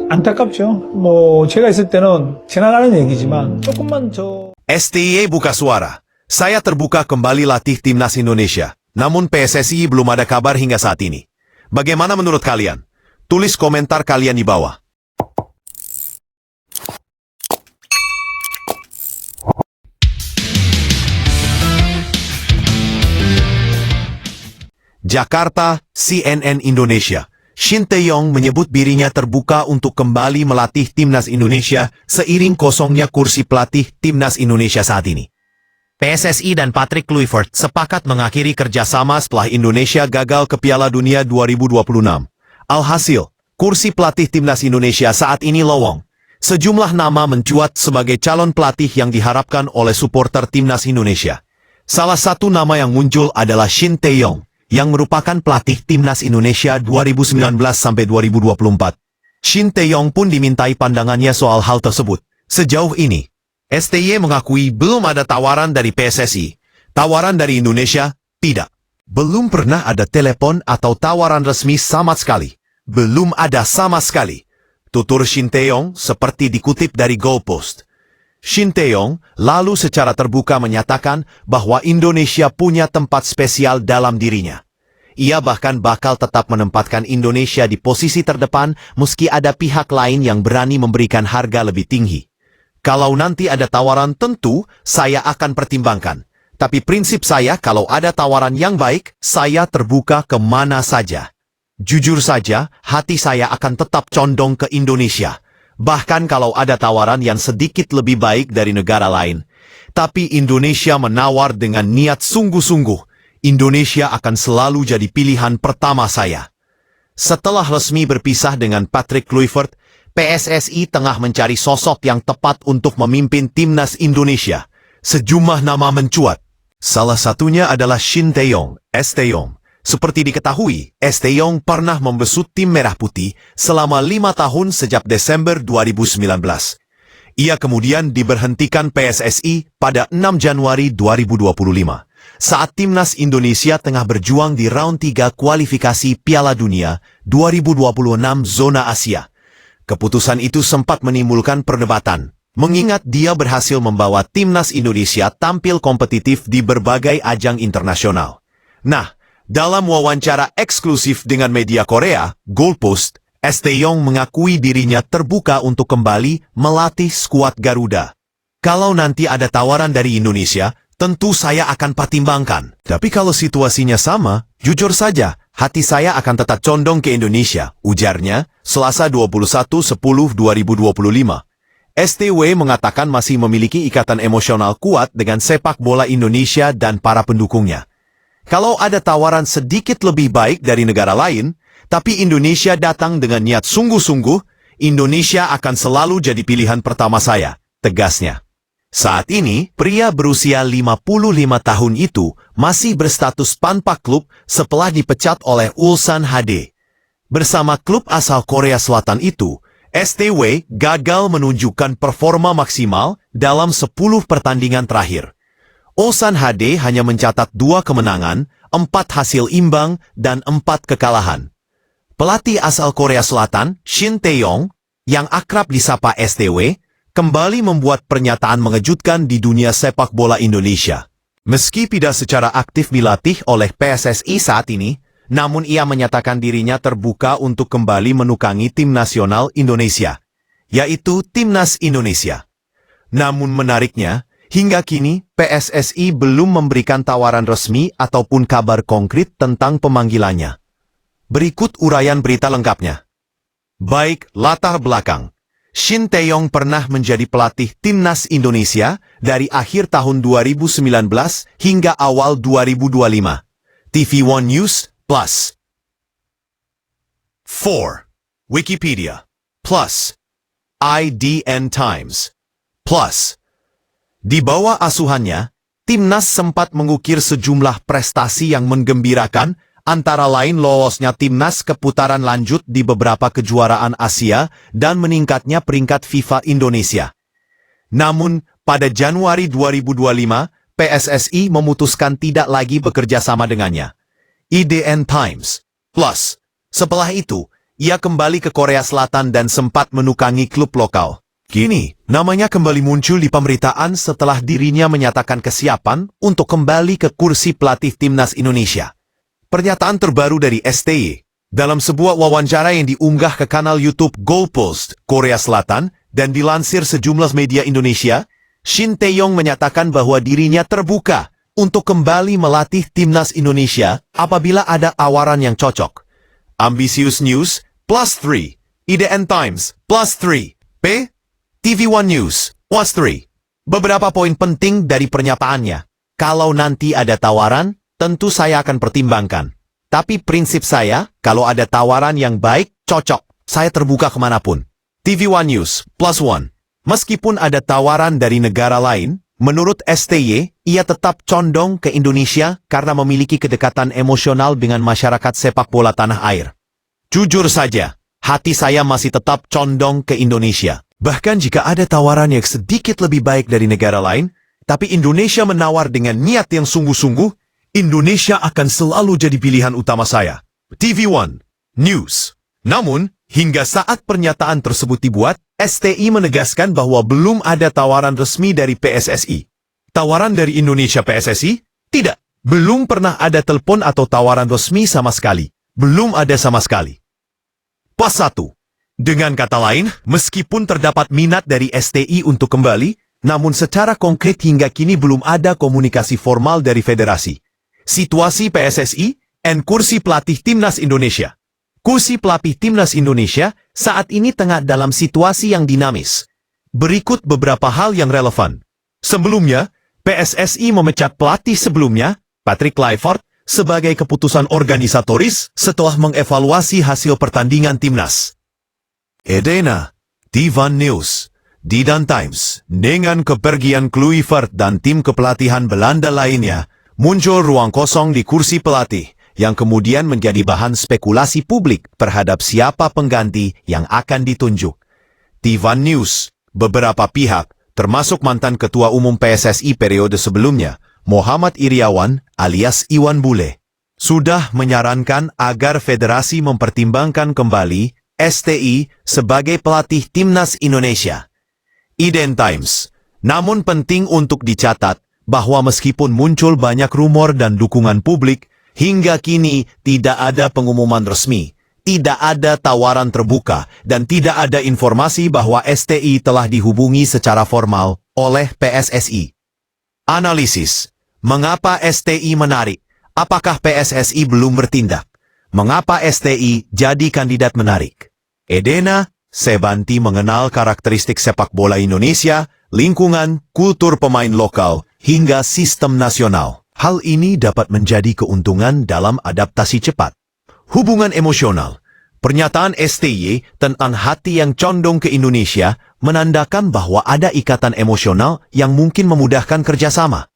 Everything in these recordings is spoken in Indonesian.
안타깝죠. 제가 있을 때는 지나가는 얘기지만 조금만 STY buka suara. Saya terbuka kembali latih timnas Indonesia. Namun PSSI belum ada kabar hingga saat ini. Bagaimana menurut kalian? Tulis komentar kalian di bawah. Jakarta, CNN Indonesia. Shin Tae-yong menyebut dirinya terbuka untuk kembali melatih timnas Indonesia seiring kosongnya kursi pelatih timnas Indonesia saat ini. PSSI dan Patrick Kluivert sepakat mengakhiri kerjasama setelah Indonesia gagal ke Piala Dunia 2026. Alhasil, kursi pelatih timnas Indonesia saat ini lowong. Sejumlah nama mencuat sebagai calon pelatih yang diharapkan oleh supporter timnas Indonesia. Salah satu nama yang muncul adalah Shin Tae-yong, yang merupakan pelatih timnas Indonesia 2019-2024. Shin Tae-yong pun dimintai pandangannya soal hal tersebut. Sejauh ini, STY mengakui belum ada tawaran dari PSSI. Tawaran dari Indonesia, tidak. Belum pernah ada telepon atau tawaran resmi sama sekali. Belum ada sama sekali. Tutur Shin Tae-yong seperti dikutip dari Goalpost. Shin Tae-yong lalu secara terbuka menyatakan bahwa Indonesia punya tempat spesial dalam dirinya. Ia bahkan bakal tetap menempatkan Indonesia di posisi terdepan meski ada pihak lain yang berani memberikan harga lebih tinggi. Kalau nanti ada tawaran tentu saya akan pertimbangkan. Tapi prinsip saya kalau ada tawaran yang baik, saya terbuka ke mana saja. Jujur saja, hati saya akan tetap condong ke Indonesia. Bahkan kalau ada tawaran yang sedikit lebih baik dari negara lain. Tapi Indonesia menawar dengan niat sungguh-sungguh. Indonesia akan selalu jadi pilihan pertama saya. Setelah resmi berpisah dengan Patrick Kluivert, PSSI tengah mencari sosok yang tepat untuk memimpin timnas Indonesia. Sejumlah nama mencuat. Salah satunya adalah Shin Tae-yong, Tae-yong. Seperti diketahui, Tae-yong pernah membesut tim Merah Putih selama 5 tahun sejak Desember 2019. Ia kemudian diberhentikan PSSI pada 6 Januari 2025. Saat timnas Indonesia tengah berjuang di round 3 kualifikasi Piala Dunia 2026 zona Asia. Keputusan itu sempat menimbulkan perdebatan, mengingat dia berhasil membawa timnas Indonesia tampil kompetitif di berbagai ajang internasional. Nah, dalam wawancara eksklusif dengan media Korea, Goalpost, Tae-yong mengakui dirinya terbuka untuk kembali melatih skuad Garuda. Kalau nanti ada tawaran dari Indonesia, tentu saya akan pertimbangkan. Tapi kalau situasinya sama, jujur saja, hati saya akan tetap condong ke Indonesia, ujarnya, Selasa 21/10/2025. STY mengatakan masih memiliki ikatan emosional kuat dengan sepak bola Indonesia dan para pendukungnya. Kalau ada tawaran sedikit lebih baik dari negara lain, tapi Indonesia datang dengan niat sungguh-sungguh, Indonesia akan selalu jadi pilihan pertama saya, tegasnya. Saat ini, pria berusia 55 tahun itu masih berstatus tanpa klub setelah dipecat oleh Ulsan HD. Bersama klub asal Korea Selatan itu, STY gagal menunjukkan performa maksimal dalam 10 pertandingan terakhir. Ulsan HD hanya mencatat 2 kemenangan, 4 hasil imbang, dan 4 kekalahan. Pelatih asal Korea Selatan, Shin Tae-yong, yang akrab disapa STY, kembali membuat pernyataan mengejutkan di dunia sepak bola Indonesia. Meski tidak secara aktif dilatih oleh PSSI saat ini, namun ia menyatakan dirinya terbuka untuk kembali menukangi tim nasional Indonesia, yaitu Timnas Indonesia. Namun menariknya, hingga kini PSSI belum memberikan tawaran resmi ataupun kabar konkret tentang pemanggilannya. Berikut uraian berita lengkapnya. Baik, latar belakang. Shin Tae-yong pernah menjadi pelatih timnas Indonesia dari akhir tahun 2019 hingga awal 2025. TV One News Plus. 4. Wikipedia Plus. IDN Times Plus. Di bawah asuhannya, timnas sempat mengukir sejumlah prestasi yang menggembirakan, antara lain lolosnya timnas ke putaran lanjut di beberapa kejuaraan Asia dan meningkatnya peringkat FIFA Indonesia. Namun, pada Januari 2025, PSSI memutuskan tidak lagi bekerja sama dengannya. IDN Times Plus. Setelah itu, ia kembali ke Korea Selatan dan sempat menukangi klub lokal. Kini, namanya kembali muncul di pemberitaan setelah dirinya menyatakan kesiapan untuk kembali ke kursi pelatih Timnas Indonesia. Pernyataan terbaru dari STY dalam sebuah wawancara yang diunggah ke kanal YouTube Goalpost Korea Selatan dan dilansir sejumlah media Indonesia, Shin Tae-yong menyatakan bahwa dirinya terbuka untuk kembali melatih Timnas Indonesia apabila ada tawaran yang cocok. Ambisius News, +3, IDN Times, +3, P, TV One News, +3. Beberapa poin penting dari pernyataannya. Kalau nanti ada tawaran, tentu saya akan pertimbangkan. Tapi prinsip saya, kalau ada tawaran yang baik, cocok, saya terbuka kemanapun. TV One News, +1. Meskipun ada tawaran dari negara lain, menurut STY, ia tetap condong ke Indonesia karena memiliki kedekatan emosional dengan masyarakat sepak bola tanah air. Jujur saja, hati saya masih tetap condong ke Indonesia. Bahkan jika ada tawaran yang sedikit lebih baik dari negara lain, tapi Indonesia menawar dengan niat yang sungguh-sungguh, Indonesia akan selalu jadi pilihan utama saya. TV One News. Namun, hingga saat pernyataan tersebut dibuat, STY menegaskan bahwa belum ada tawaran resmi dari PSSI. Tawaran dari Indonesia PSSI? Tidak. Belum pernah ada telepon atau tawaran resmi sama sekali. Belum ada sama sekali. Pas 1. Dengan kata lain, meskipun terdapat minat dari STY untuk kembali, namun secara konkret hingga kini belum ada komunikasi formal dari federasi. Situasi PSSI dan kursi pelatih Timnas Indonesia. Kursi pelatih Timnas Indonesia saat ini tengah dalam situasi yang dinamis. Berikut beberapa hal yang relevan. Sebelumnya, PSSI memecat pelatih sebelumnya, Patrick Kluivert, sebagai keputusan organisatoris setelah mengevaluasi hasil pertandingan Timnas. Edena, Tivan News, Didan Times, dengan kepergian Kluivert dan tim kepelatihan Belanda lainnya, muncul ruang kosong di kursi pelatih, yang kemudian menjadi bahan spekulasi publik terhadap siapa pengganti yang akan ditunjuk. Tivan News, beberapa pihak, termasuk mantan Ketua Umum PSSI periode sebelumnya, Muhammad Iriawan alias Iwan Bule, sudah menyarankan agar federasi mempertimbangkan kembali STY sebagai pelatih Timnas Indonesia. IDN Times. Namun penting untuk dicatat bahwa meskipun muncul banyak rumor dan dukungan publik, hingga kini tidak ada pengumuman resmi, tidak ada tawaran terbuka, dan tidak ada informasi bahwa STY telah dihubungi secara formal oleh PSSI. Analisis. Mengapa STY menarik? Apakah PSSI belum bertindak? Mengapa STY jadi kandidat menarik? Edena, Sebanti mengenal karakteristik sepak bola Indonesia, lingkungan, kultur pemain lokal, hingga sistem nasional. Hal ini dapat menjadi keuntungan dalam adaptasi cepat. Hubungan emosional. Pernyataan STY tentang hati yang condong ke Indonesia menandakan bahwa ada ikatan emosional yang mungkin memudahkan kerjasama.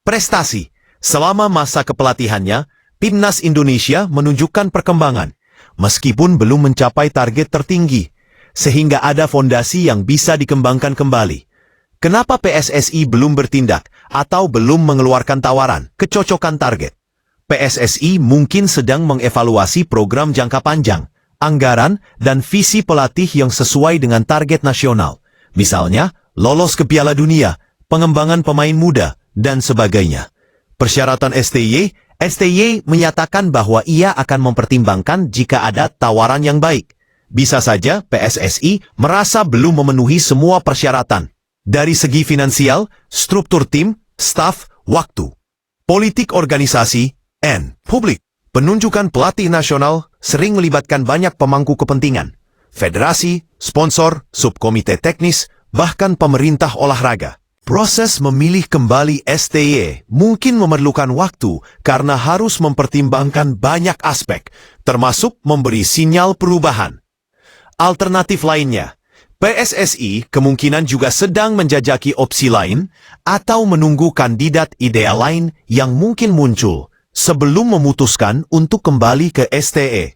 Prestasi. Selama masa kepelatihannya, Timnas Indonesia menunjukkan perkembangan, meskipun belum mencapai target tertinggi, sehingga ada fondasi yang bisa dikembangkan kembali. Kenapa PSSI belum bertindak atau belum mengeluarkan tawaran kecocokan target? PSSI mungkin sedang mengevaluasi program jangka panjang, anggaran, dan visi pelatih yang sesuai dengan target nasional. Misalnya, lolos ke Piala Dunia, pengembangan pemain muda, dan sebagainya. Persyaratan STY menyatakan bahwa ia akan mempertimbangkan jika ada tawaran yang baik. Bisa saja PSSI merasa belum memenuhi semua persyaratan. Dari segi finansial, struktur tim, staf, waktu, politik organisasi, dan publik. Penunjukan pelatih nasional sering melibatkan banyak pemangku kepentingan. Federasi, sponsor, subkomite teknis, bahkan pemerintah olahraga. Proses memilih kembali STY mungkin memerlukan waktu karena harus mempertimbangkan banyak aspek, termasuk memberi sinyal perubahan. Alternatif lainnya, PSSI kemungkinan juga sedang menjajaki opsi lain atau menunggu kandidat ideal lain yang mungkin muncul sebelum memutuskan untuk kembali ke STY.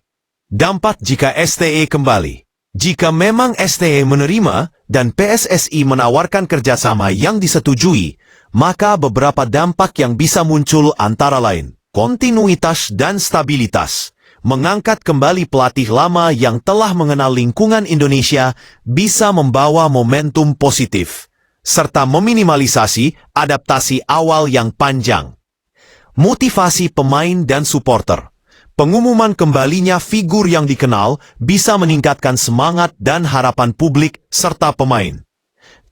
Dampak jika STY kembali. Jika memang STY menerima dan PSSI menawarkan kerjasama yang disetujui, maka beberapa dampak yang bisa muncul antara lain kontinuitas dan stabilitas. mengangkat kembali pelatih lama yang telah mengenal lingkungan Indonesia bisa membawa momentum positif, serta meminimalisasi adaptasi awal yang panjang. Motivasi pemain dan supporter. Pengumuman kembalinya figur yang dikenal bisa meningkatkan semangat dan harapan publik serta pemain.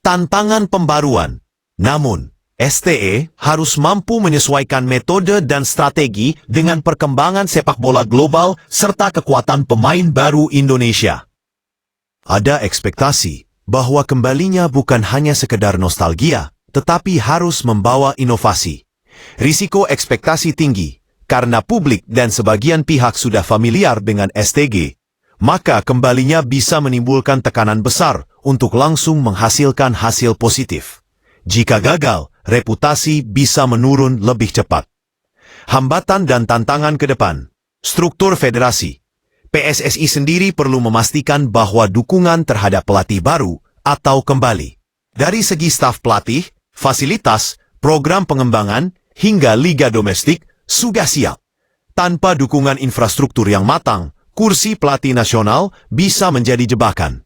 Tantangan pembaruan. Namun, STE harus mampu menyesuaikan metode dan strategi dengan perkembangan sepak bola global serta kekuatan pemain baru Indonesia. Ada ekspektasi bahwa kembalinya bukan hanya sekedar nostalgia, tetapi harus membawa inovasi. Risiko ekspektasi tinggi, karena publik dan sebagian pihak sudah familiar dengan STG, maka kembalinya bisa menimbulkan tekanan besar untuk langsung menghasilkan hasil positif. Jika gagal, reputasi bisa menurun lebih cepat. Hambatan dan tantangan ke depan. Struktur federasi. PSSI sendiri perlu memastikan bahwa dukungan terhadap pelatih baru atau kembali. Dari segi staf pelatih, fasilitas, program pengembangan, hingga liga domestik, sudah siap. Tanpa dukungan infrastruktur yang matang, kursi pelatih nasional bisa menjadi jebakan.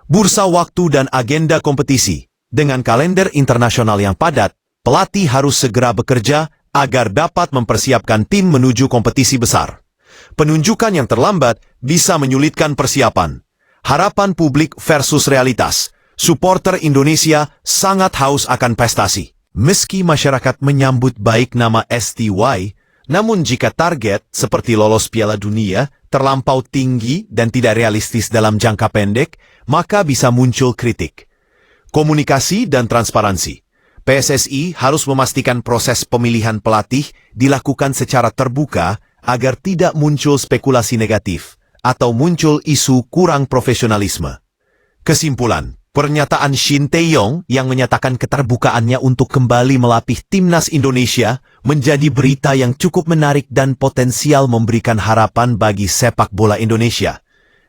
Bursa waktu dan agenda kompetisi. Dengan kalender internasional yang padat, pelatih harus segera bekerja agar dapat mempersiapkan tim menuju kompetisi besar. Penunjukan yang terlambat bisa menyulitkan persiapan. Harapan publik versus realitas. Supporter Indonesia sangat haus akan prestasi. Meski masyarakat menyambut baik nama STY, namun jika target seperti lolos Piala Dunia terlampau tinggi dan tidak realistis dalam jangka pendek, maka bisa muncul kritik. Komunikasi dan transparansi. PSSI harus memastikan proses pemilihan pelatih dilakukan secara terbuka agar tidak muncul spekulasi negatif atau muncul isu kurang profesionalisme. Kesimpulan, pernyataan Shin Tae-yong yang menyatakan keterbukaannya untuk kembali melatih timnas Indonesia menjadi berita yang cukup menarik dan potensial memberikan harapan bagi sepak bola Indonesia.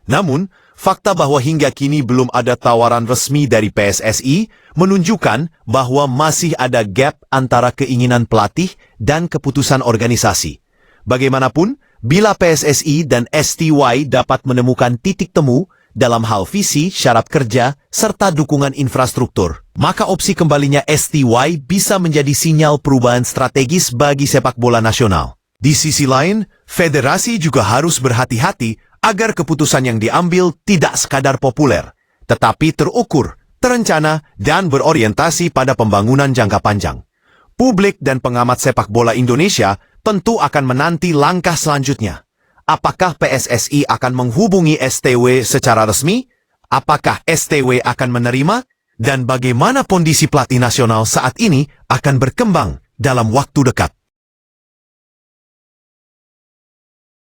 Namun, fakta bahwa hingga kini belum ada tawaran resmi dari PSSI menunjukkan bahwa masih ada gap antara keinginan pelatih dan keputusan organisasi. Bagaimanapun, bila PSSI dan STY dapat menemukan titik temu dalam hal visi, syarat kerja, serta dukungan infrastruktur, maka opsi kembalinya STY bisa menjadi sinyal perubahan strategis bagi sepak bola nasional. Di sisi lain, federasi juga harus berhati-hati agar keputusan yang diambil tidak sekadar populer, tetapi terukur, terencana, dan berorientasi pada pembangunan jangka panjang. Publik dan pengamat sepak bola Indonesia tentu akan menanti langkah selanjutnya. Apakah PSSI akan menghubungi STW secara resmi? Apakah STW akan menerima? Dan bagaimana kondisi pelatih nasional saat ini akan berkembang dalam waktu dekat?